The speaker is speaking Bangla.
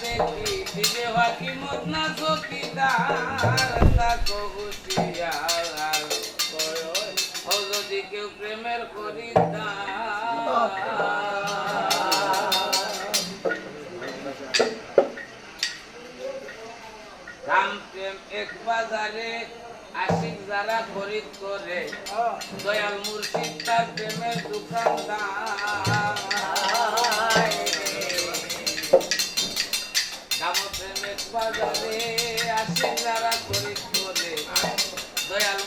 দেখি দিবে বাকি মদনা চকিদার তাকো হুশিয়ার ও যদি কেউ প্রেমের খরিদ্দার রাম প্রেম এক বাজারে আশিক যারা খরিদ করে দয়াল মুর্শিদ তার প্রেমের দোকানদার রাম প্রেম এক বাজারে আশিক যারা খরিদ করে দয়াল